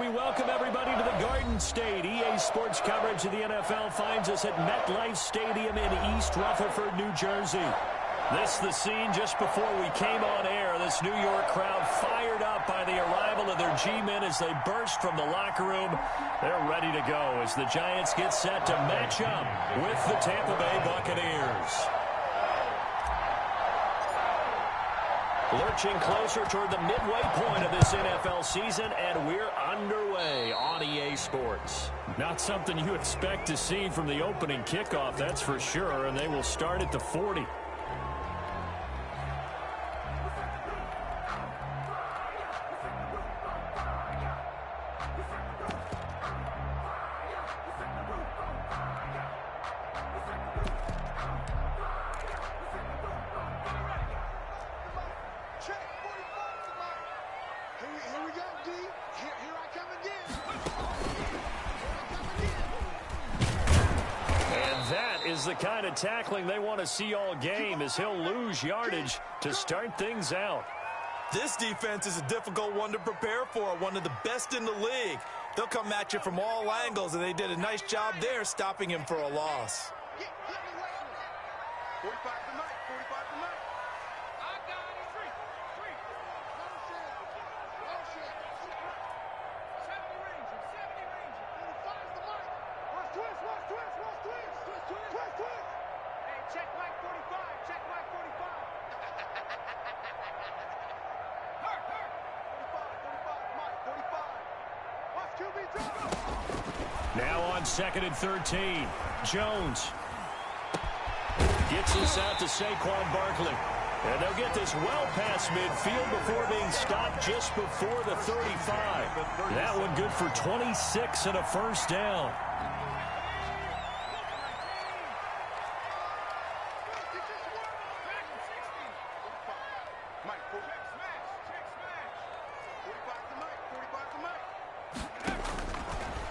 We welcome everybody to the Garden State. EA Sports coverage of the NFL finds us at MetLife Stadium in East Rutherford, New Jersey. This the scene just before we came on air. This New York crowd fired up by the arrival of their G-men as they burst from the locker room. They're ready to go as the Giants get set to match up with the Tampa Bay Buccaneers. Lurching closer toward the midway point of this NFL season, and we're underway on EA Sports. Not something you expect to see from the opening kickoff, that's for sure, and they will start at the 40. The kind of tackling they want to see all game as he'll lose yardage to start things out. This defense is a difficult one to prepare for, one of the best in the league. They'll come at you from all angles, and they did a nice job there stopping him for a loss. 45 to Mike, 45 to Mike. I got it. Three. 70 ranger. 45 to Mike. Watch twist. Hey, check Mike 45. Check Mike 45. Hurt. 45, Mike 45. Watch QB drop. Now on 2nd and 13. Jones gets this out to Saquon Barkley. And they'll get this well past midfield before being stopped just before the 35. That one good for 26 and a first down.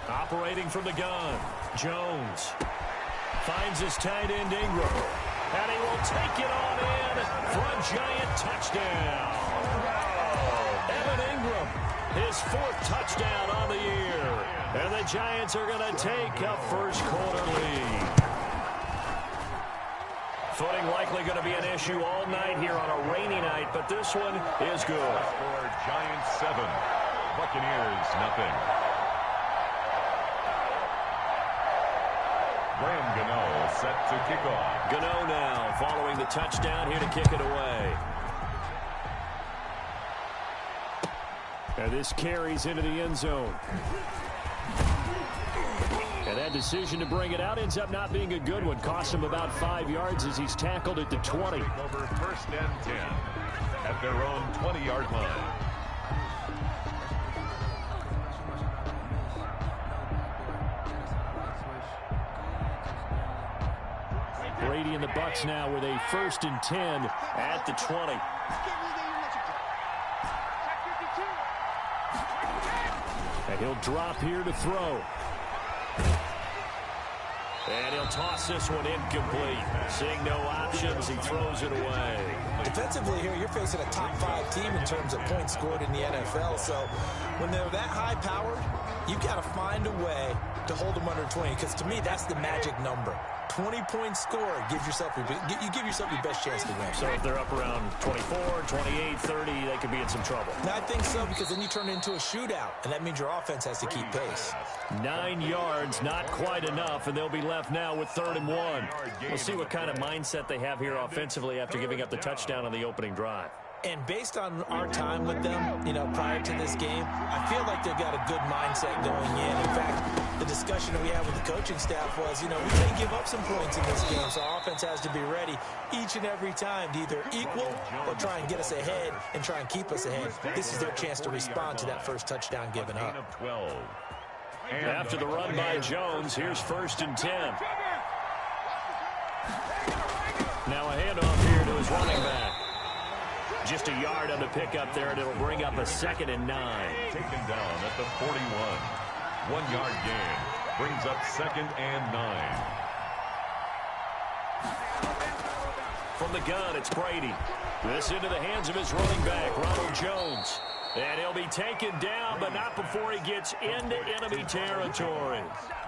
Operating from the gun, Jones finds his tight end Ingram, and he will take it on in for a Giant touchdown. Evan Ingram, his 4th touchdown on the year, and the Giants are going to take a first-quarter lead. Footing likely going to be an issue all night here on a rainy night, but this one is good. Score Giants 7, Buccaneers nothing. Graham Gano set to kick off. Gano now following the touchdown here to kick it away. And this carries into the end zone. And that decision to bring it out ends up not being a good one. Costs him about 5 yards as he's tackled at the 20. Over 1st and 10 at their own 20-yard line. Brady and the Bucs now with a 1st and 10 at the 20. And he'll drop here to throw. And he'll toss this one incomplete. Seeing no options, he throws it away. Defensively here, you're facing a top 5 team in terms of points scored in the NFL. So when they're that high-powered, you've got to find a way to hold them under 20. Because to me, that's the magic number. 20-point score, you give yourself your best chance to win. So if they're up around 24, 28, 30, they could be in some trouble. And I think so, because then you turn it into a shootout, and that means your offense has to keep pace. 9 yards, not quite enough, and they'll be left now with 3rd and 1. We'll see what kind of mindset they have here offensively after giving up the touchdown on the opening drive. And based on our time with them, prior to this game, I feel like they've got a good mindset going in. In fact, the discussion that we had with the coaching staff was, we may give up some points in this game, so our offense has to be ready each and every time to either equal or try and get us ahead and try and keep us ahead. This is their chance to respond to that first touchdown given up. After the run by Jones, here's 1st and 10. Now a handoff here to his running back. Just a yard on the pickup there, and it'll bring up a 2nd and 9. Taken down at the 41. 1-yard gain. Brings up 2nd and 9. From the gun, it's Brady. This into the hands of his running back, Ronald Jones. And he'll be taken down, but not before he gets into enemy territory.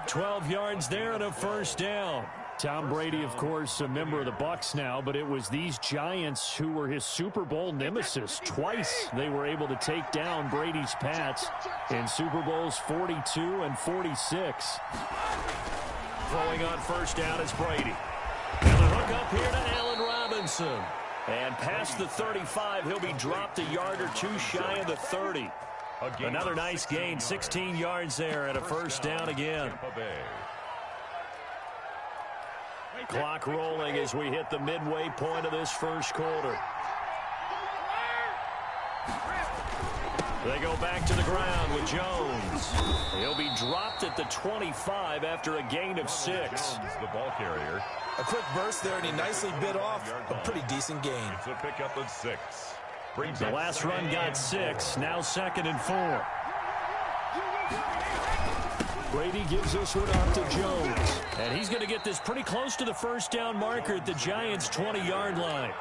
12 yards there and a first down. Tom Brady, of course, a member of the Bucs now, but it was these Giants who were his Super Bowl nemesis. Twice they were able to take down Brady's Pats in Super Bowls 42 and 46. Throwing on first down is Brady. And the hook up here to Allen Robinson. And past the 35, he'll be dropped a yard or two shy of the 30. Another nice gain, 16 yards there and a first down again. Clock rolling as we hit the midway point of this first quarter. They go back to the ground with Jones. He'll be dropped at the 25 after a gain of 6. The ball carrier. A quick burst there, and he nicely bit off a pretty decent gain. It's a pickup of 6. The last run got 6. Now 2nd and 4. Brady gives this one off to Jones. And he's going to get this pretty close to the first down marker at the Giants' 20-yard line.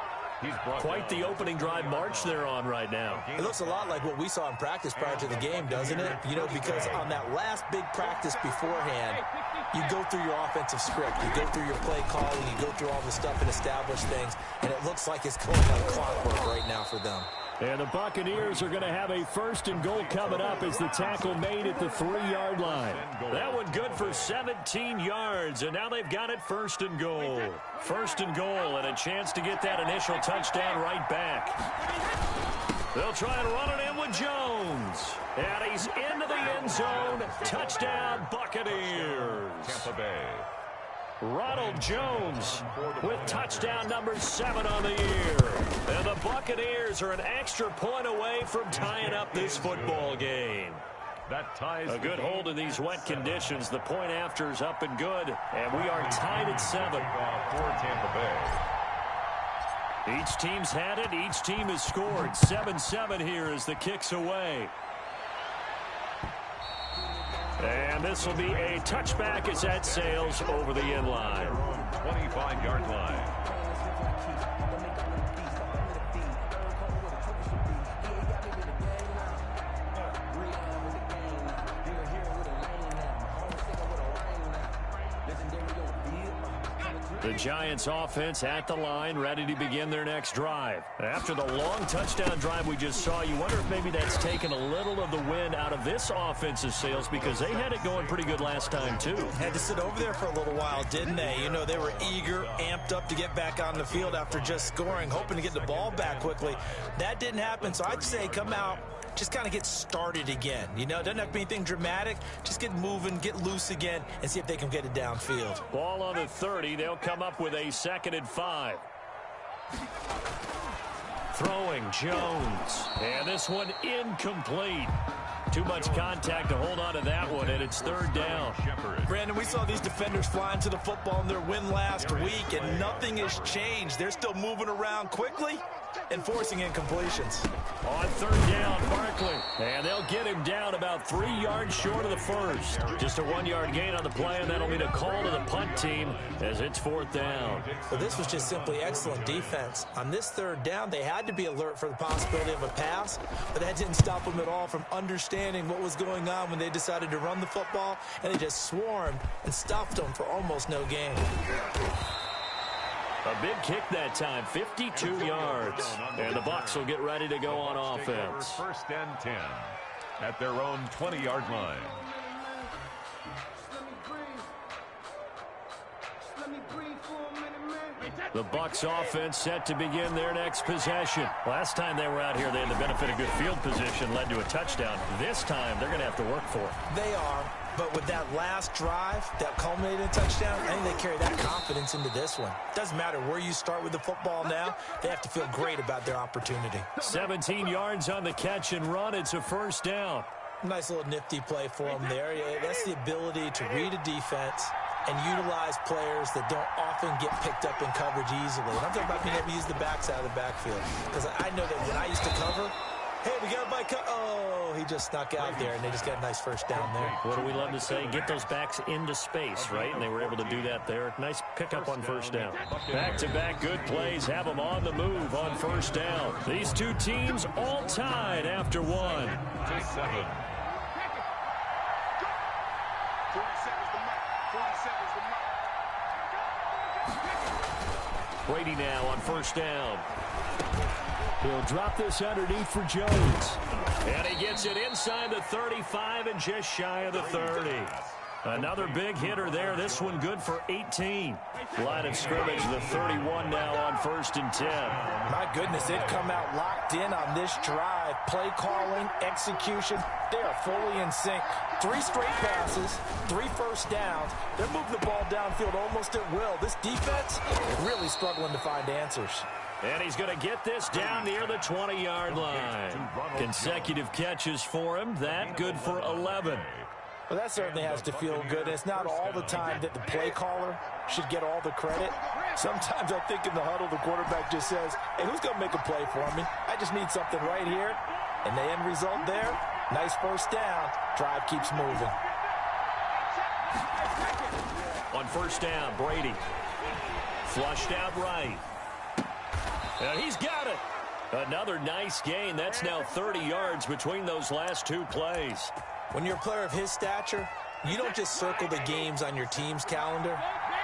Quite the opening drive march they're on right now. It looks a lot like what we saw in practice prior to the game, doesn't it? You know, because on that last big practice beforehand, you go through your offensive script. You go through your play calling. You go through all the stuff and establish things. And it looks like it's going like clockwork right now for them. And the Buccaneers are going to have a 1st and goal coming up as the tackle made at the 3-yard line. That one good for 17 yards, and now they've got it 1st and goal. 1st and goal, and a chance to get that initial touchdown right back. They'll try and run it in with Jones. And he's into the end zone. Touchdown, Buccaneers. Tampa Bay. Ronald Jones with touchdown number 7 on the year. And the Buccaneers are an extra point away from tying up this football game. That ties a good hold in these wet conditions. The point after is up and good, and we are tied at 7. For Tampa Bay. Each team's had it. Each team has scored. 7-7 here as the kick's away. And this will be a touchback as that sails over the end line. 25-yard line. The Giants offense at the line, ready to begin their next drive. After the long touchdown drive we just saw, you wonder if maybe that's taken a little of the wind out of this offensive sails, because they had it going pretty good last time too. Had to sit over there for a little while, didn't they? You know, they were eager, amped up to get back on the field after just scoring, hoping to get the ball back quickly. That didn't happen, so I'd say come out, just kind of get started again. You know, doesn't have to be anything dramatic. Just get moving, get loose again, and see if they can get it downfield. Ball on the 30. They'll come up with a 2nd and 5. Throwing Jones. And this one incomplete. Too much contact to hold on to that one, and it's 3rd down. Brandon, we saw these defenders flying to the football in their win last week, and nothing has changed. They're still moving around quickly and forcing incompletions. On 3rd down, Barkley. And they'll get him down about 3 yards short of the first. Just a 1-yard gain on the play, and that'll mean a call to the punt team as it's 4th down. Well, this was just simply excellent defense. On this 3rd down, they had to be alert for the possibility of a pass, but that didn't stop them at all from understanding what was going on when they decided to run the football, and they just swarmed and stuffed them for almost no gain. A big kick that time, 52 yards. And the Bucs will get ready to go on offense. 1st and 10 at their own 20-yard line. The Bucs offense set to begin their next possession. Last time they were out here, they had the benefit of good field position, led to a touchdown. This time, they're going to have to work for it. They are, but with that last drive, that culminating touchdown, I think they carry that confidence into this one. Doesn't matter where you start with the football now, they have to feel great about their opportunity. 17 yards on the catch and run. It's a 1st down. Nice little nifty play for them there. Yeah, that's the ability to read a defense and utilize players that don't often get picked up in coverage easily. And I'm talking about being able to use the backs out of the backfield. Because I know that when I used to cover, Hey, we got my cut. Oh, he just snuck out there, and they just got a nice first down there. What do we love to say? Get those backs into space, right? And they were able to do that there. Nice pickup on first down. Back-to-back good plays have them on the move on first down. These two teams all tied after one. 2-7. Brady now on first down. He'll drop this underneath for Jones. And he gets it inside the 35 and just shy of the 30. Another big hitter there. This one good for 18. Line of scrimmage, the 31 now on first and 10. My goodness, they've come out locked in on this drive. Play calling, execution, they are fully in sync. 3 straight passes, 3 first downs. They're moving the ball downfield almost at will. This defense really struggling to find answers. And he's going to get this down near the 20-yard line. Consecutive catches for him. That good for 11. Well, that certainly has to feel good. It's not all the time that the play caller should get all the credit. Sometimes I think in the huddle, the quarterback just says, hey, who's going to make a play for me? I just need something right here. And the end result there, nice first down. Drive keeps moving. On first down, Brady. Flushed out right. And he's got it. Another nice gain. That's now 30 yards between those last 2 plays. When you're a player of his stature, you don't just circle the games on your team's calendar.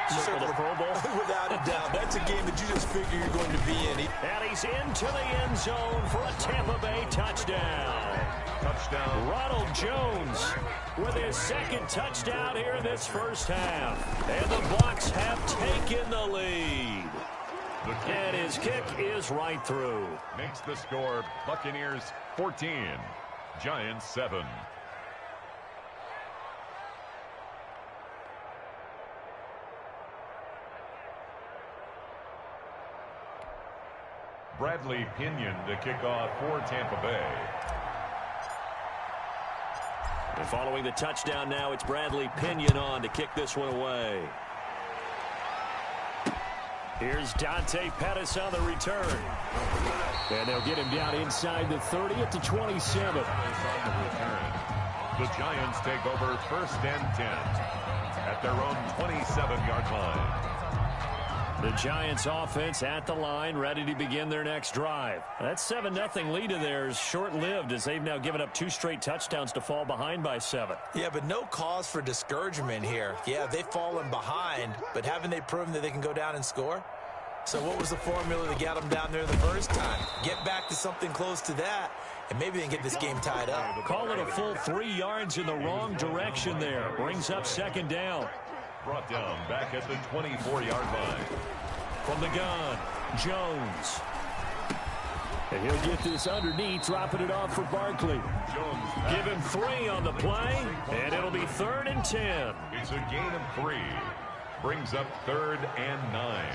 You Circle the Pro Bowl? Without a doubt. That's a game that you just figure you're going to be in. And he's into the end zone for a Tampa Bay touchdown. Touchdown. Ronald Jones with his second touchdown here in this first half. And the Bucs have taken the lead. And his kick is right through. Makes the score Buccaneers 14, Giants 7. Bradley Pinion to kick off for Tampa Bay. And following the touchdown now, it's Bradley Pinion on to kick this one away. Here's Dante Pettis on the return. And they'll get him down inside the 30 at the 27. The Giants take over first and 10 at their own 27-yard line. The Giants offense at the line, ready to begin their next drive. That 7-0 lead of theirs short-lived as they've now given up 2 straight touchdowns to fall behind by 7. Yeah, but no cause for discouragement here. Yeah, they've fallen behind, but haven't they proven that they can go down and score? So what was the formula that got them down there the first time? Get back to something close to that, and maybe they can get this game tied up. Call it a full 3 yards in the wrong direction there. Brings up second down. Brought down back at the 24-yard line. From the gun, Jones. And he'll get this underneath, dropping it off for Barkley. Jones Give him 3 on the play, and it'll be 3rd and 10. It's a gain of 3. Brings up 3rd and 9.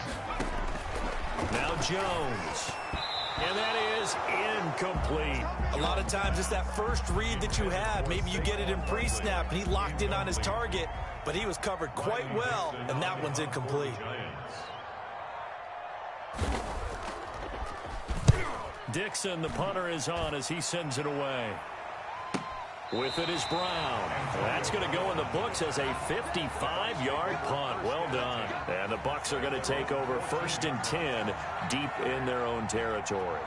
Now Jones. And that is incomplete. A lot of times it's that first read that you have. Maybe you get it in pre-snap, and he locked in on his target, but he was covered quite well, and that one's incomplete. Dixon, the punter, is on as he sends it away. With it is Brown. That's going to go in the books as a 55-yard punt. Well done. And the Bucs are going to take over first and 10 deep in their own territory.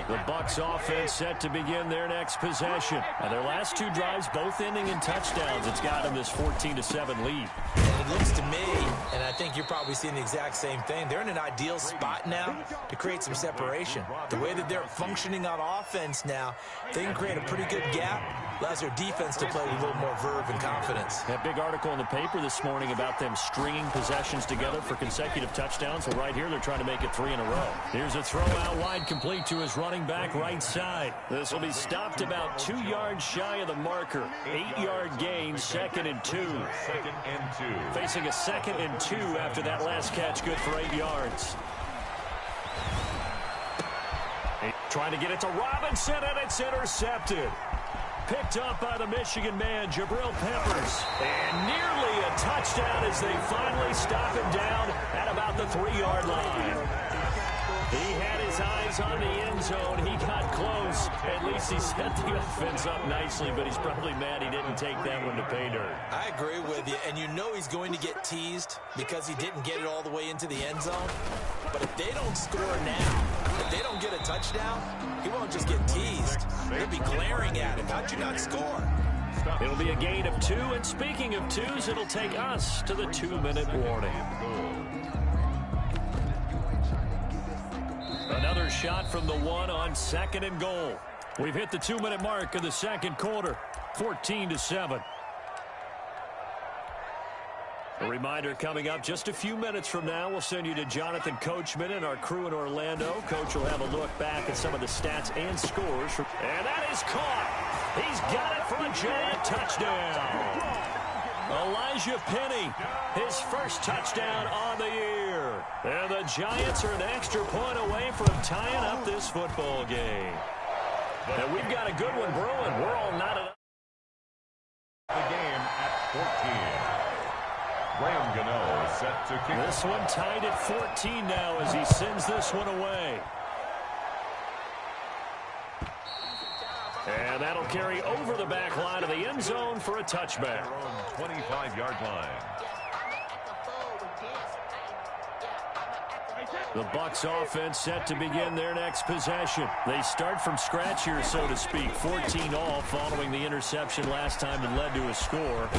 The Bucs offense set to begin their next possession. And their last 2 drives both ending in touchdowns. It's got them this 14-7 lead. And it looks to me, and I think you're probably seeing the exact same thing, they're in an ideal spot now to create some separation. The way that they're functioning on offense now, they can create a pretty good gap, allows their defense to play with a little more verve and confidence. That big article in the paper this morning about them stringing possessions together for consecutive touchdowns. Well, right here, they're trying to make it 3 in a row. Here's a throw out wide, complete to his running back right side. This will be stopped about 2 yards shy of the marker. 8-yard gain, 2nd and 2. 2nd and 2. Facing a 2nd and 2 after that last catch, good for 8 yards. Trying to get it to Robinson, and it's intercepted. picked up by the Michigan man, Jabril Peppers. And nearly a touchdown as they finally stop him down at about the 3-yard line. He had his eyes on the end zone. He got close. At least he set the offense up nicely, but he's probably mad he didn't take that one to pay dirt. I agree with you, and you know he's going to get teased because he didn't get it all the way into the end zone. But if they don't score now, if they don't get a touchdown, he won't just get teased. They'll be glaring at him. How'd you not score? It'll be a gain of 2, and speaking of 2s, it'll take us to the 2-minute warning. Another shot from the 1 on 2nd and goal. We've hit the 2-minute mark of the second quarter, 14-7. A reminder coming up just a few minutes from now, we'll send you to Jonathan Coachman and our crew in Orlando. Coach will have a look back at some of the stats and scores. And that is caught. He's got it for a giant touchdown. Elijah Penny, his first touchdown on the year. And the Giants are an extra point away from tying up this football game. And we've got a good one brewing. We're all knotted up. The game at 14. Graham Gano is set to kick. This one tied at 14 now as he sends this one away. And that'll carry over the back line of the end zone for a touchback. 25-yard line. The Bucs offense set to begin their next possession. They start from scratch here, so to speak. 14 all following the interception last time that led to a score.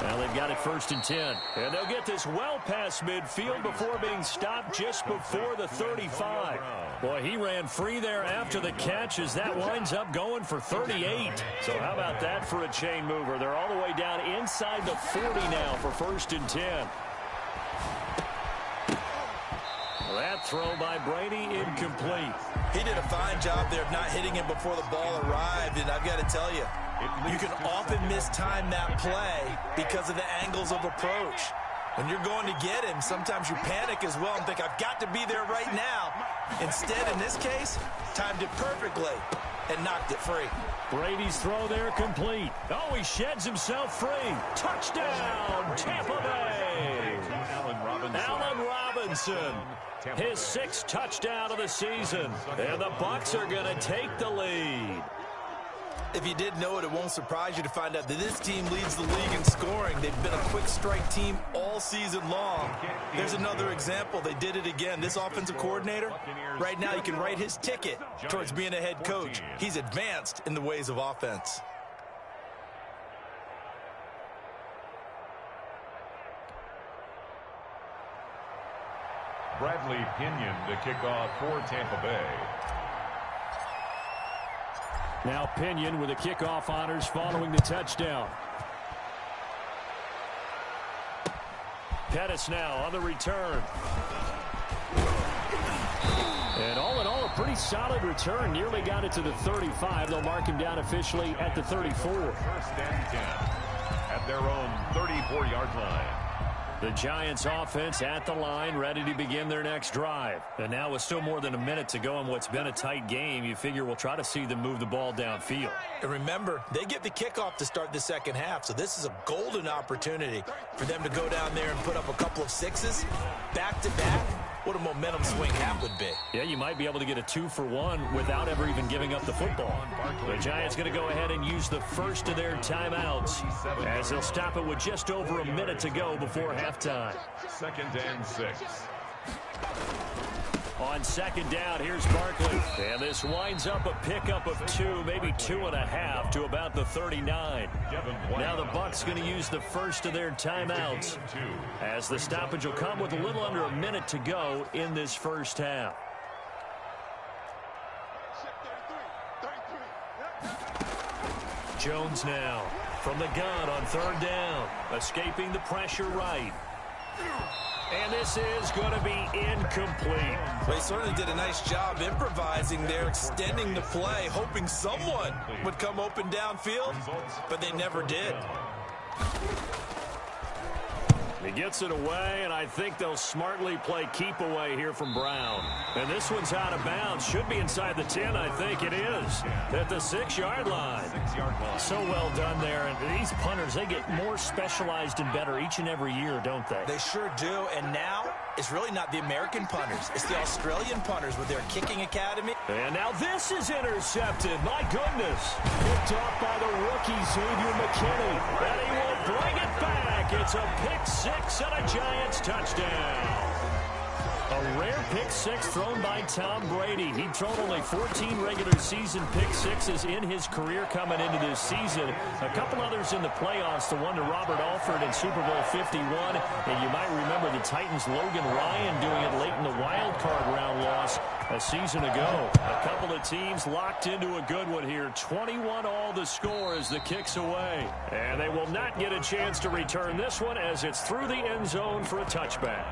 Now they've got it 1st and 10. And they'll get this well past midfield before being stopped just before the 35. Boy, he ran free there after the catch as that winds up going for 38. So how about that for a chain mover? They're all the way down inside the 40 now for 1st and 10. That throw by Brady incomplete. He did a fine job there of not hitting him before the ball arrived, and I've got to tell you, you can often mistime that play because of the angles of approach. When you're going to get him, sometimes you panic as well and think, I've got to be there right now. Instead, in this case, timed it perfectly and knocked it free. Brady's throw there complete. Oh, he sheds himself free. Touchdown, Tampa Bay. Allen Robinson. His 6th touchdown of the season. And the Bucs are going to take the lead. If you did know it, it won't surprise you to find out that this team leads the league in scoring. They've been a quick strike team all season long. There's another example. They did it again. This offensive coordinator, right now, you can write his ticket towards being a head coach. He's advanced in the ways of offense. Bradley Pinion to kick off for Tampa Bay. Now Pinion with the kickoff honors following the touchdown. Pettis now on the return. And all in all, a pretty solid return. Nearly got it to the 35. They'll mark him down officially at the 34. 1st and 10 at their own 34-yard line. The Giants offense at the line, ready to begin their next drive. And now with still more than a minute to go in what's been a tight game, you figure we'll try to see them move the ball downfield. And remember, they get the kickoff to start the second half, so this is a golden opportunity for them to go down there and put up a couple of 6s back-to-back. What a momentum swing that would be. Yeah, you might be able to get a 2-for-1 without ever even giving up the football. The Giants going to go ahead and use the first of their timeouts as they'll stop it with just over a minute to go before halftime. 2nd and 6. On 2nd down, here's Barkley. And this winds up a pickup of 2, maybe 2.5 to about the 39. Now the Bucs going to use the first of their timeouts as the stoppage will come with a little under a minute to go in this first half. Jones now from the gun on 3rd down, escaping the pressure right. And this is going to be incomplete. Well, he certainly did a nice job improvising there, extending the play, hoping someone would come open downfield, but they never did. He gets it away, and I think they'll smartly play keep away here from Brown. And this one's out of bounds. Should be inside the 10, I think it is. At the 6-yard line. 6-yard line. So well done there. And these punters, they get more specialized and better each and every year, don't they? They sure do. And now it's really not the American punters. It's the Australian punters with their kicking academy. And now this is intercepted. My goodness. Picked off by the rookie, Xavier McKinney. And he will bring it back. It's a pick 6 and a Giants touchdown. A rare pick 6 thrown by Tom Brady. He'd thrown only 14 regular season pick 6s in his career coming into this season. A couple others in the playoffs, the one to Robert Alford in Super Bowl 51. And you might remember the Titans' Logan Ryan doing it late in the wild card round loss a season ago. A couple of teams locked into a good one here. 21 all the score as the kick's away. And they will not get a chance to return this one as it's through the end zone for a touchback.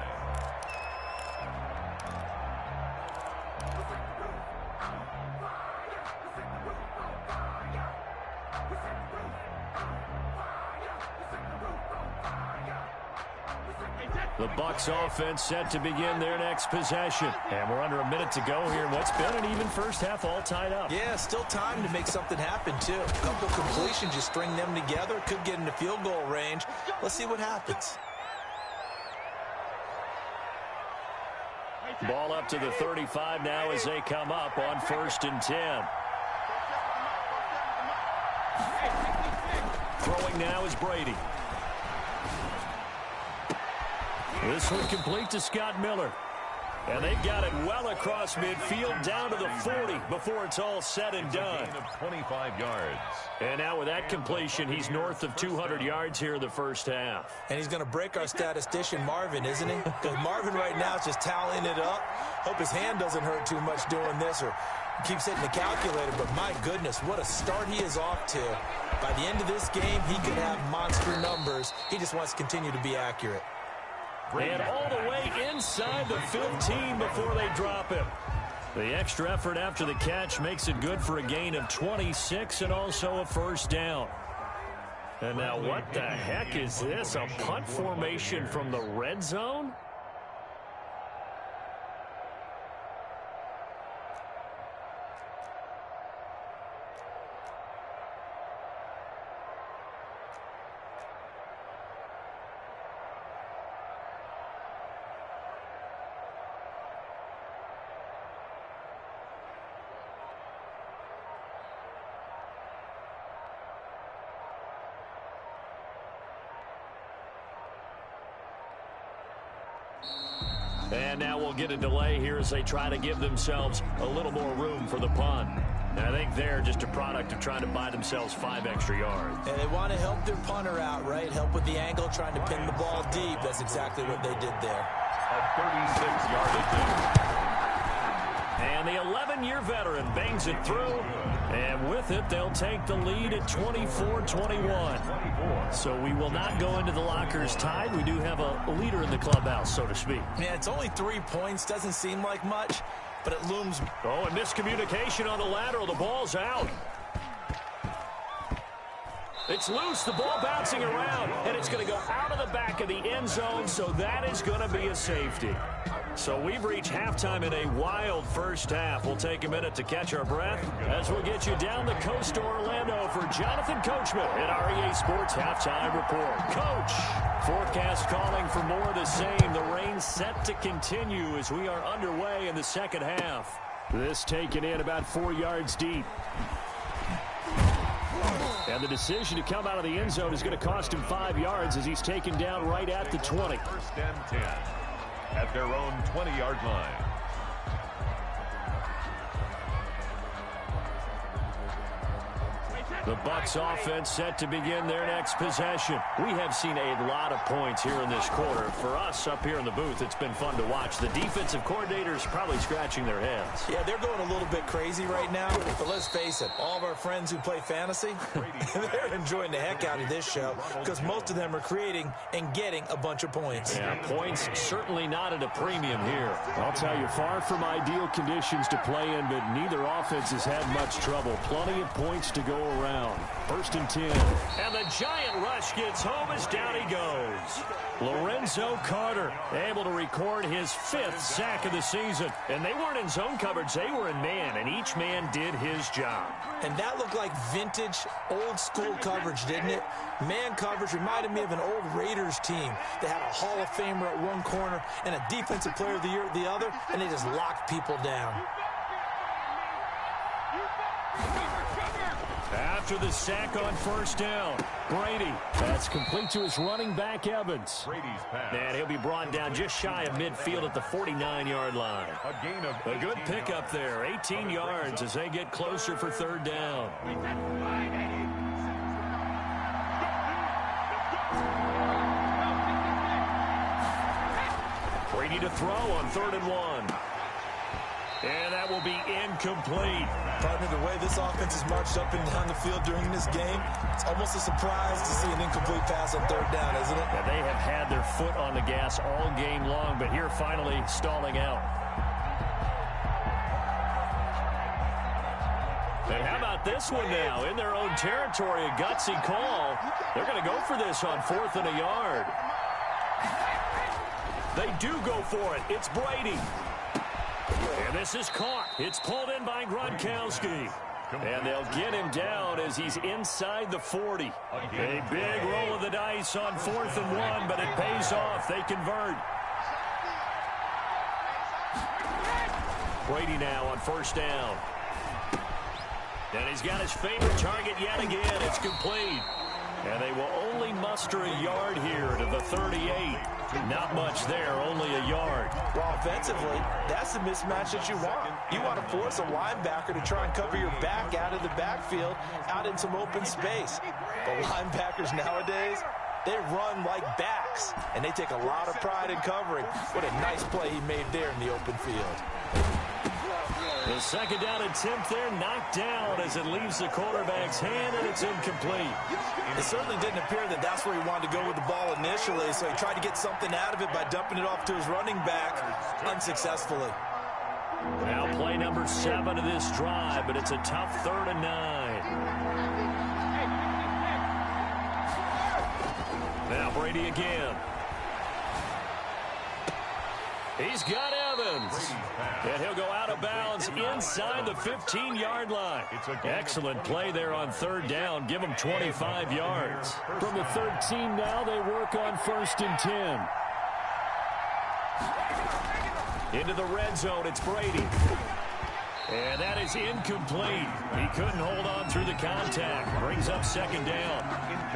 The Bucs offense set to begin their next possession. And we're under a minute to go here in what's been an even first half, all tied up. Yeah, still time to make something happen, too. A couple completions, you string them together, could get into field goal range. Let's see what happens. Ball up to the 35 now as they come up on 1st and 10. Throwing now is Brady. This one complete to Scott Miller. And they've got it well across midfield down to the 40 before it's all said and done. 25 yards. And now with that completion, he's north of 200 yards here in the first half. And he's going to break our statistician, Marvin, isn't he? Because Marvin right now is just tallying it up. Hope his hand doesn't hurt too much doing this or keeps hitting the calculator. But my goodness, what a start he is off to. By the end of this game, he could have monster numbers. He just wants to continue to be accurate. And all the way inside the 15 before they drop him. The extra effort after the catch makes it good for a gain of 26 and also a first down. And now what the heck is this? A punt formation from the red zone? And now we'll get a delay here as they try to give themselves a little more room for the punt. And I think they're just a product of trying to buy themselves 5 extra yards. And they want to help their punter out, right? Help with the angle, trying to pin the ball deep. That's exactly what they did there. A 36-yard attempt. And the 11-year veteran bangs it through. And with it, they'll take the lead at 24-21. So we will not go into the lockers tied. We do have a leader in the clubhouse, so to speak. Man, it's only 3 points. Doesn't seem like much, but it looms. Oh, and miscommunication on the lateral. The ball's out. It's loose. The ball bouncing around, and it's going to go out of the back of the end zone, so that is going to be a safety. So we've reached halftime in a wild first half. We'll take a minute to catch our breath as we'll get you down the coast to Orlando for Jonathan Coachman at our EA Sports Halftime Report. Coach, forecast calling for more of the same. The rain set to continue as we are underway in the second half. This taken in about 4 yards deep. And the decision to come out of the end zone is going to cost him 5 yards as he's taken down right at the 20. 1st and 10 at their own 20-yard line. The Bucs offense set to begin their next possession. We have seen a lot of points here in this quarter. For us up here in the booth, it's been fun to watch. The defensive coordinators probably scratching their heads. Yeah, they're going a little bit crazy right now. But let's face it, all of our friends who play fantasy, they're enjoying the heck out of this show because most of them are creating and getting a bunch of points. Yeah, points certainly not at a premium here. I'll tell you, far from ideal conditions to play in, but neither offense has had much trouble. Plenty of points to go around. down. 1st and 10. And the giant rush gets home as down he goes. Lorenzo Carter able to record his 5th sack of the season. And they weren't in zone coverage. They were in man, and each man did his job. And that looked like vintage, old-school coverage, didn't it? Man coverage reminded me of an old Raiders team. They had a Hall of Famer at one corner and a Defensive Player of the Year at the other, and they just locked people down. After the sack on 1st down, Brady. That's complete to his running back, Evans. Brady's pass. And he'll be brought down just shy of midfield at the 49-yard line. A gain of A good pickup there, 18 yards as they get closer for 3rd down. Brady to throw on 3rd and 1. And that will be incomplete. Partner, the way this offense has marched up and down the field during this game, it's almost a surprise to see an incomplete pass on 3rd down, isn't it? Yeah, they have had their foot on the gas all game long, but here finally stalling out. And how about this one now? In their own territory, a gutsy call. They're going to go for this on 4th and a yard. They do go for it. It's Brady. And this is caught. It's pulled in by Gronkowski. And they'll get him down as he's inside the 40. A big roll of the dice on 4th and 1, but it pays off. They convert. Brady now on 1st down. And he's got his favorite target yet again. It's complete. And they will only muster a yard here to the 38. Not much there, only a yard. Well, offensively, that's the mismatch that you want. You want to force a linebacker to try and cover your back out of the backfield, out in some open space. But linebackers nowadays, they run like backs, and they take a lot of pride in covering. What a nice play he made there in the open field. The 2nd down attempt there knocked down as it leaves the quarterback's hand, and it's incomplete. It certainly didn't appear that that's where he wanted to go with the ball initially, so he tried to get something out of it by dumping it off to his running back unsuccessfully. Now play number 7 of this drive, but it's a tough 3rd and 9. Now Brady again. He's got Evans. And he'll go out of bounds inside the 15-yard line. Excellent play there on 3rd down. Give them 25 yards. From the 13 now, they work on 1st and 10. Into the red zone, it's Brady. And that is incomplete. He couldn't hold on through the contact. Brings up 2nd down.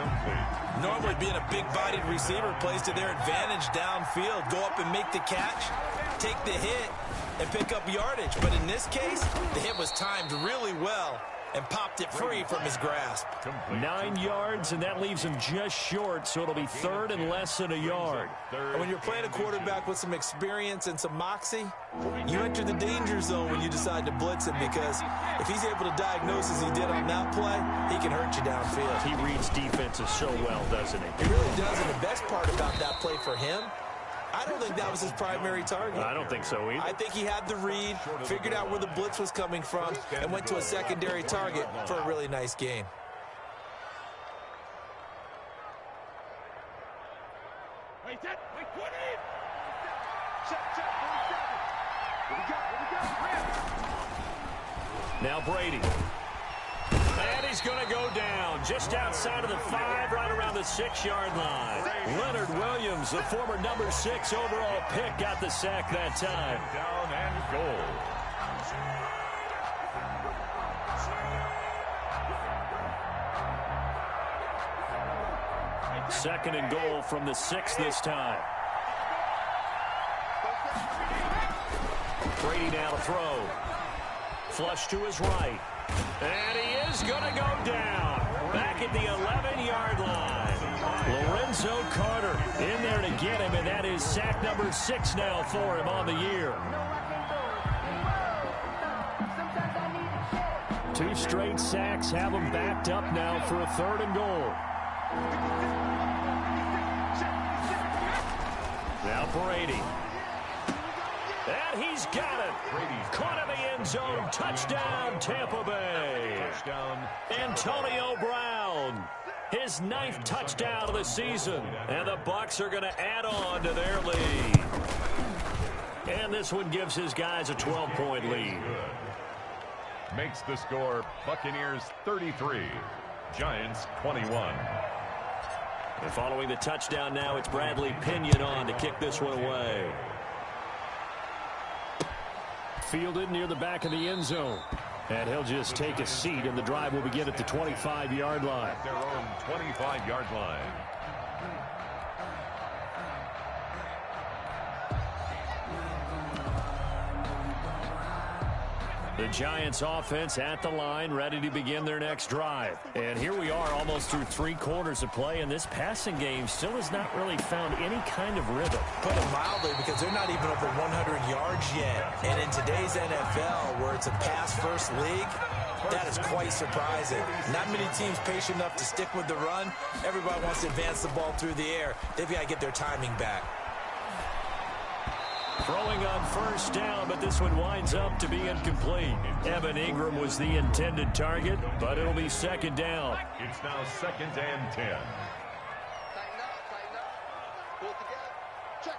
incomplete. Normally being a big-bodied receiver plays to their advantage downfield. Go up and make the catch, take the hit, and pick up yardage. But in this case, the hit was timed really well and popped it free from his grasp. 9 yards, and that leaves him just short, so it'll be 3rd and less than a yard. And when you're playing a quarterback with some experience and some moxie, you enter the danger zone when you decide to blitz him, because if he's able to diagnose as he did on that play, he can hurt you downfield. He reads defenses so well, doesn't he? He really does, and the best part about that play for him, I don't think that was his primary target. I don't think so either. I think he had the read, figured out where the blitz was coming from, and went to a secondary target for a really nice gain. Now Brady. And he's going to go down just outside of the 5, right around the 6-yard line. Leonard Williams, the former number 6 overall pick, got the sack that time. Down and goal. Second and goal from the 6 this time. Brady now to throw. Flush to his right. And he is going to go down. Back at the 11-yard line. Lorenzo Carter in there to get him, and that is sack number 6 now for him on the year. 2 straight sacks have him backed up now for a 3rd and goal. Now Brady. And he's got it. Caught in the end zone. Touchdown, Tampa Bay. Touchdown. Antonio Brown. His 9th touchdown of the season. And the Bucs are going to add on to their lead. And this one gives his guys a 12-point lead. Makes the score Buccaneers 33, Giants 21. And following the touchdown now, it's Bradley Pinion on to kick this one away. Fielded near the back of the end zone. And he'll just take a seat, and the drive will begin at the 25-yard line. Their own 25-yard line. The Giants offense at the line, ready to begin their next drive. And here we are almost through 3 quarters of play, and this passing game still has not really found any kind of rhythm. Put it mildly, because they're not even over 100 yards yet. And in today's NFL, where it's a pass-first league, that is quite surprising. Not many teams patient enough to stick with the run. Everybody wants to advance the ball through the air. They've got to get their timing back. Throwing on first down, but this one winds up to be incomplete. Evan Ingram was the intended target, but it'll be second down. It's now 2nd and 10. Tighten up. Pull together. Check.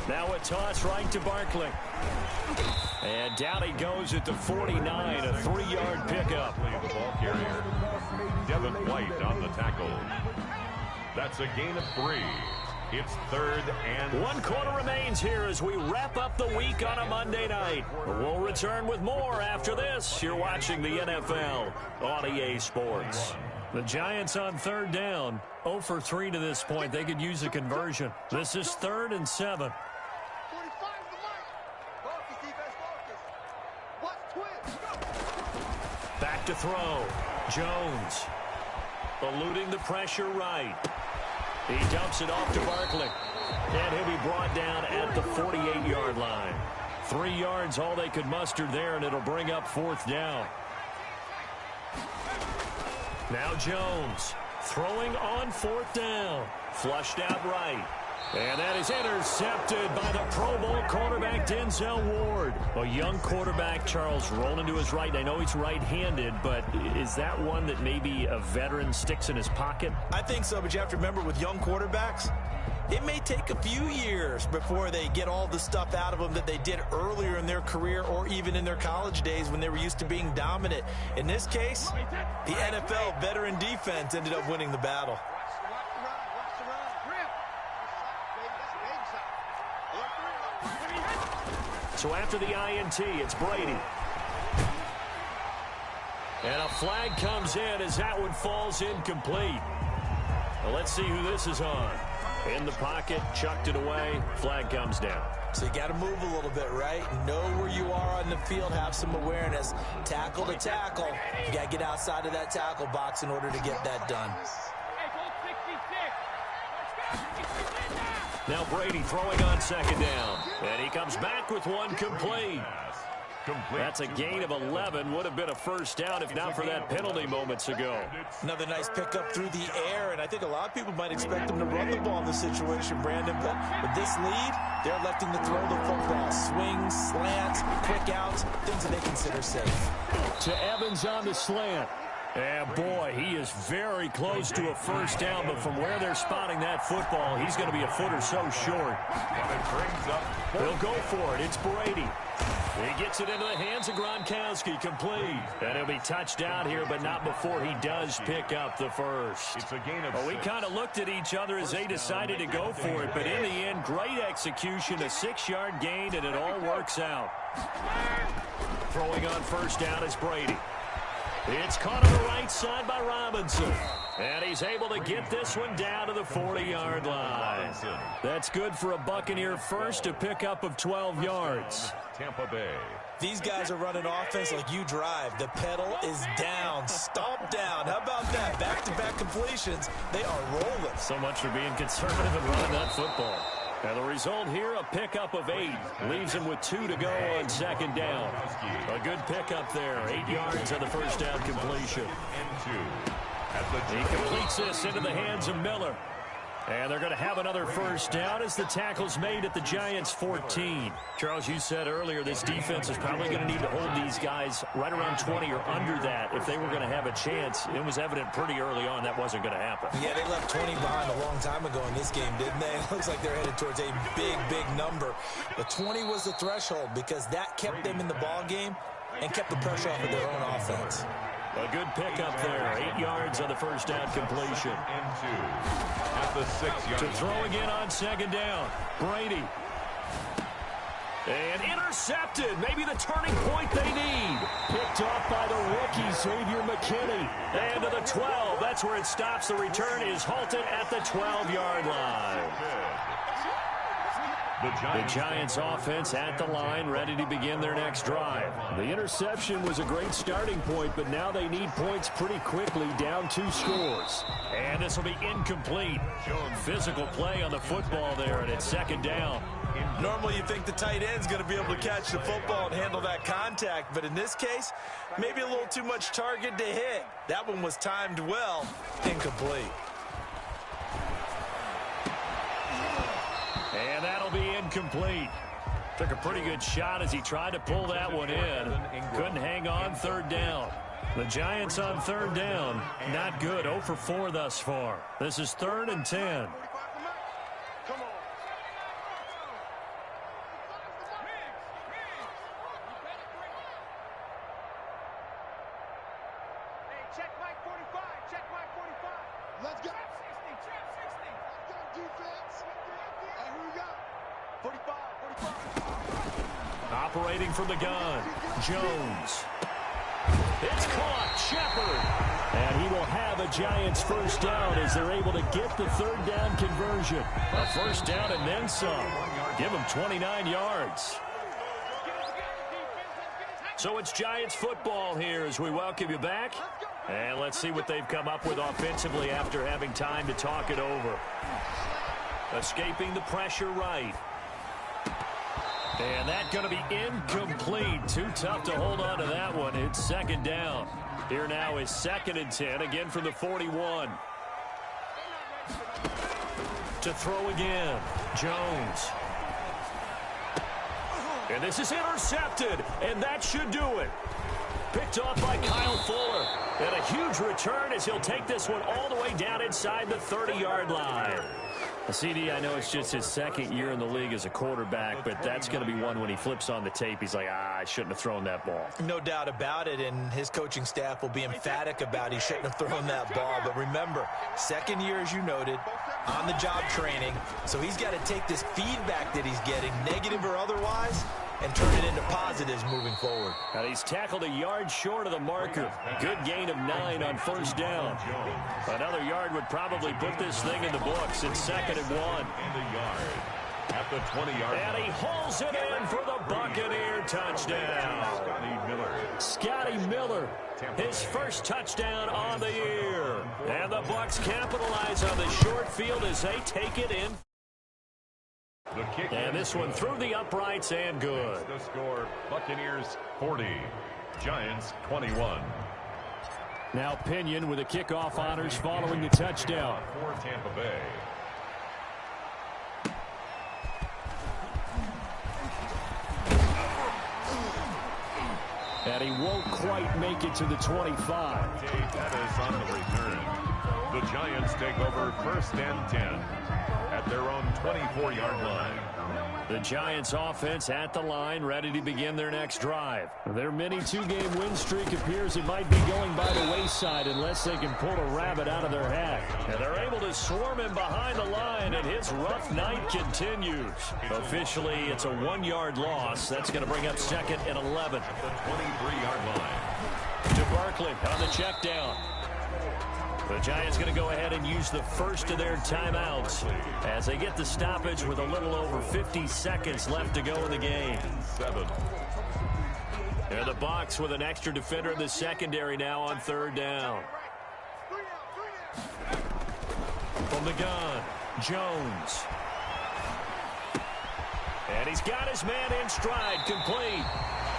Now a toss right to Barkley. And down he goes at the 49, a 3-yard pickup. The ball carrier, Devin White on the tackle. That's a gain of 3. It's 3rd and 1 quarter remains here as we wrap up the week on a Monday night. We'll return with more after this. You're watching the NFL on EA Sports. The Giants on 3rd down, 0 for 3 to this point. They could use a conversion. This is 3rd and 7. 45 the mark. Focus, defense, focus. Watch twist. Back to throw. Jones. Eluding the pressure right. He dumps it off to Barkley. And he'll be brought down at the 48-yard line. 3 yards all they could muster there, and it'll bring up 4th down. Now Jones throwing on 4th down. Flushed out right. And that is intercepted by the Pro Bowl quarterback Denzel Ward. A young quarterback, Charles, rolling to his right. I know he's right-handed, but is that one that maybe a veteran sticks in his pocket? I think so, but you have to remember with young quarterbacks, it may take a few years before they get all the stuff out of them that they did earlier in their career or even in their college days when they were used to being dominant. In this case, the NFL veteran defense ended up winning the battle. Watch the run. Grip. So after the INT, it's Brady. And a flag comes in as that one falls incomplete. Well, let's see who this is on. In the pocket, chucked it away, flag comes down. So you got to move a little bit, right? Know where you are on the field, have some awareness. Tackle to tackle. You got to get outside of that tackle box in order to get that done. Now Brady throwing on 2nd down. And he comes back with one complete. That's a gain of 11. Would have been a first down if not for that penalty moments ago. Another nice pickup through the air, and I think a lot of people might expect them to run the ball in this situation, Brandon. But with this lead, they're electing to throw the football. Swings, slants, quick outs, things that they consider safe. To Evans on the slant. And boy, he is very close to a first down, but from where they're spotting that football, he's going to be a foot or so short. They'll go for it. It's Brady. He gets it into the hands of Gronkowski, complete. And he'll be touched out here, but not before he does pick up the first. It's a gain of we kind of looked at each other as they decided to go for it, but in the end, great execution, a 6-yard gain, and it all works out. Throwing on first down is Brady. It's caught on the right side by Robinson. And he's able to get this one down to the 40-yard line. That's good for a Buccaneer first, a pickup of 12 yards. Tampa Bay. These guys are running offense like you drive. The pedal is down, stomp down. How about that? Back-to-back completions. They are rolling. So much for being conservative and running that football. And the result here, a pickup of 8. Leaves him with 2 to go on 2nd down. A good pickup there. 8 yards on the first down completion. He completes this into the hands of Miller. And they're going to have another first down as the tackle's made at the Giants' 14. Charles, you said earlier this defense is probably going to need to hold these guys right around 20 or under that if they were going to have a chance. It was evident pretty early on that wasn't going to happen. Yeah, they left 20 behind a long time ago in this game, didn't they? It looks like they're headed towards a big, big number. But 20 was the threshold because that kept them in the ball game and kept the pressure off of their own offense. A good pickup there. 8 yards on the first down completion. And 2 at the 6-yard To throw again on second down. Brady. And intercepted. Maybe the turning point they need. Picked off by the rookie, Xavier McKinney. And to the 12. That's where it stops. The return is halted at the 12-yard line. The Giants offense at the line, ready to begin their next drive. The interception was a great starting point, but now they need points pretty quickly, down 2 scores. And this will be incomplete. Physical play on the football there, and it's second down. Normally you think the tight end's going to be able to catch the football and handle that contact, but in this case, maybe a little too much target to hit. That one was timed well, incomplete. And that'll be incomplete. Took a pretty good shot as he tried to pull that one in. Couldn't hang on, third down. The Giants on third down, not good. 0 for 4 thus far. This is 3rd and 10. Check Mike 45. Check Mike 45. Let's go. Trap 60. Trap 60. Let's go, defense. And who we got? 45. 45. Operating from the gun, Jones. It's caught, Shepard. And he will have a Giants first down as they're able to get the third down conversion. A first down and then some. Give them 29 yards. So it's Giants football here as we welcome you back. And let's see what they've come up with offensively after having time to talk it over. Escaping the pressure right. And that's going to be incomplete. Too tough to hold on to that one. It's second down. Here now is 2nd and 10, again from the 41. To throw again, Jones. And this is intercepted, and that should do it. Picked off by Kyle Fuller. And a huge return as he'll take this one all the way down inside the 30-yard line. CD, I know it's just his 2nd year in the league as a quarterback, but that's going to be one when he flips on the tape. He's like, I shouldn't have thrown that ball. No doubt about it, and his coaching staff will be emphatic about he shouldn't have thrown that ball. But remember, 2nd year, as you noted, on-the-job training, so he's got to take this feedback that he's getting, negative or otherwise, and turn it into positives moving forward. And he's tackled a yard short of the marker. Good gain of 9 on first down. Another yard would probably put this thing in the books. It's 2nd and 1. and a yard at the 20-yard line. And he hauls it in for the Buccaneer touchdown. Scotty Miller, his first touchdown on the year. And the Bucs capitalize on the short field as they take it in. And this one through the uprights and good. The score, Buccaneers 40, Giants 21. Now Pinion with the kickoff honors following the touchdown. For Tampa Bay. And he won't quite make it to the 25. That is on the return. The Giants take over 1st and 10 at their own 24-yard line. The Giants offense at the line, ready to begin their next drive. Their mini 2-game win streak appears it might be going by the wayside unless they can pull a rabbit out of their hat. And they're able to swarm him behind the line, and his rough night continues. Officially, it's a 1-yard loss. That's going to bring up 2nd and 11. At the 23-yard line. To Barkley on the check down. The Giants going to go ahead and use the first of their timeouts as they get the stoppage with a little over 50 seconds left to go in the game. 7. And the Bucs with an extra defender in the secondary now on third down. From the gun, Jones. And he's got his man in stride, complete.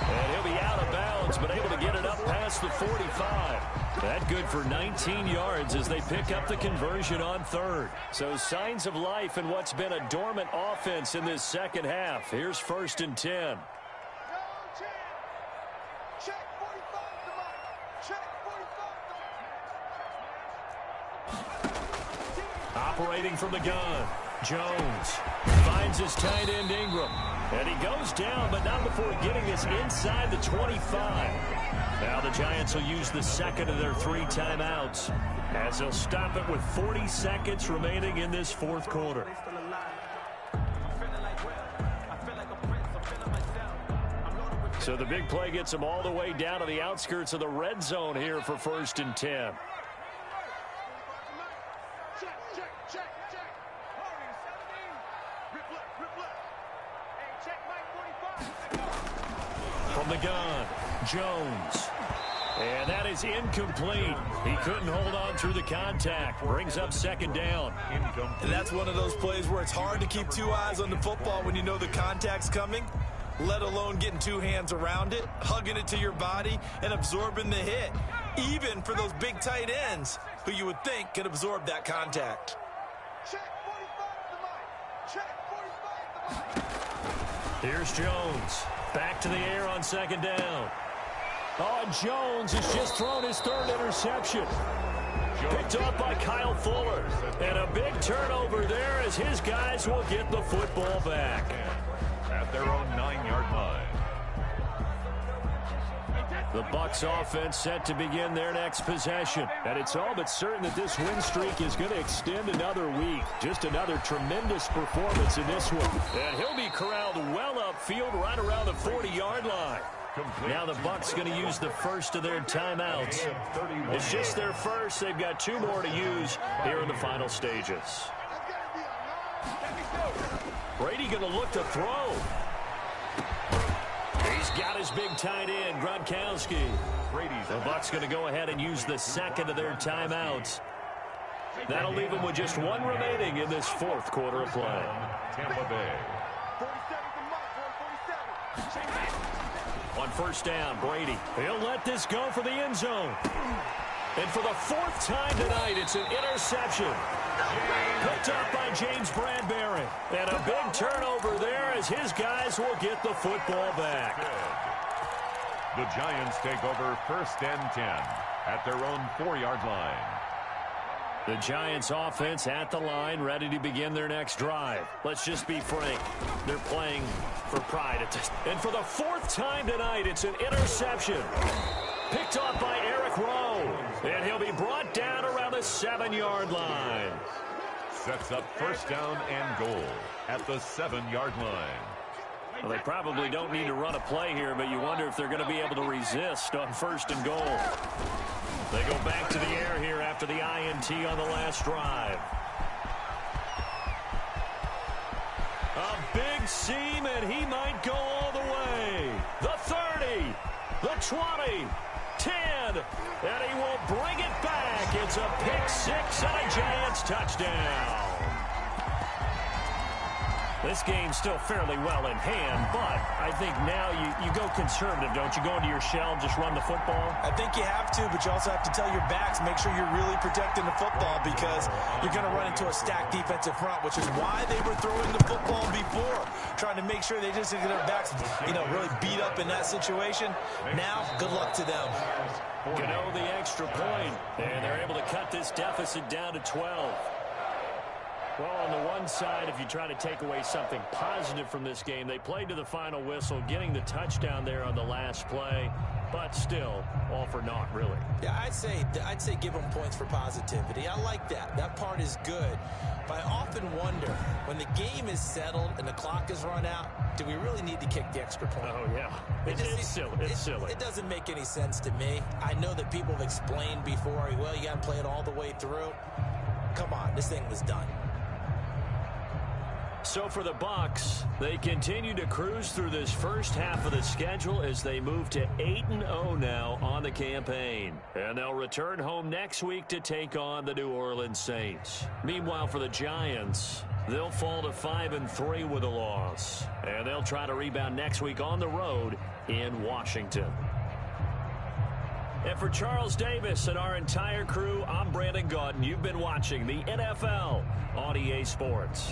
And he'll be out of bounds, but able to get it up past the 45. That good for 19 yards as they pick up the conversion on third. So signs of life in what's been a dormant offense in this second half. Here's 1st and 10. Check 45 to Mike. Check 45 to Mike. Operating from the gun. Jones finds his tight end Ingram. And he goes down, but not before getting this inside the 25. Now the Giants will use the second of their 3 timeouts as they'll stop it with 40 seconds remaining in this fourth quarter. So the big play gets them all the way down to the outskirts of the red zone here for 1st and 10. From the gun, Jones. And that is incomplete. He couldn't hold on through the contact. Brings up 2nd down. And that's one of those plays where it's hard to keep 2 eyes on the football when you know the contact's coming, let alone getting 2 hands around it, hugging it to your body, and absorbing the hit. Even for those big tight ends who you would think could absorb that contact. Check 45 to Mike. Check 45 to Mike. Here's Jones. Back to the air on 2nd down. Oh, and Jones has just thrown his 3rd interception. Picked up by Kyle Fuller. And a big turnover there as his guys will get the football back. At their own 9-yard line. The Bucs offense set to begin their next possession. And it's all but certain that this win streak is going to extend another week. Just another tremendous performance in this one. And he'll be corralled well upfield right around the 40-yard line. Now the Bucs going to use the first of their timeouts. It's just their first. They've got 2 more to use here in the final stages. Brady going to look to throw. He's got his big tight end, Gronkowski. The Bucs going to go ahead and use the second of their timeouts. That'll leave them with just 1 remaining in this fourth quarter of play. Tampa Bay. 47 to Mike, 47. On 1st down, Brady. He'll let this go for the end zone. And for the 4th time tonight, it's an interception. Picked up by James Bradbury. And a big turnover there as his guys will get the football back. The Giants take over 1st and 10 at their own 4-yard line. The Giants offense at the line, ready to begin their next drive. Let's just be frank. They're playing for pride. And for the 4th time tonight, it's an interception. Picked off by Eric Rowe. And he'll be brought down around the 7-yard line. Sets up 1st down and goal at the 7-yard line. Well, they probably don't need to run a play here, but you wonder if they're going to be able to resist on 1st and goal. They go back to the air here after the INT on the last drive. A big seam, and he might go all the way. The 30, the 20, 10, and he will bring it back. It's a pick-6 and a Giants touchdown. This game's still fairly well in hand, but I think now you go conservative, don't you? Go into your shell and just run the football? I think you have to, but you also have to tell your backs, make sure you're really protecting the football because you're going to run into a stacked defensive front, which is why they were throwing the football before, trying to make sure they just get their backs, really beat up in that situation. Now, good luck to them. Gano the extra point, and they're able to cut this deficit down to 12. Well, on the one side, if you try to take away something positive from this game, they played to the final whistle, getting the touchdown there on the last play, but still, all for naught, really. Yeah, I'd say give them points for positivity. I like that. That part is good. But I often wonder, when the game is settled and the clock is run out, do we really need to kick the extra point? Oh, yeah. It's silly. It's silly. It doesn't make any sense to me. I know that people have explained before, well, you got to play it all the way through. Come on, this thing was done. So for the Bucs, they continue to cruise through this first half of the schedule as they move to 8-0 now on the campaign. And they'll return home next week to take on the New Orleans Saints. Meanwhile, for the Giants, they'll fall to 5-3 with a loss. And they'll try to rebound next week on the road in Washington. And for Charles Davis and our entire crew, I'm Brandon Gaudin. You've been watching the NFL on EA Sports.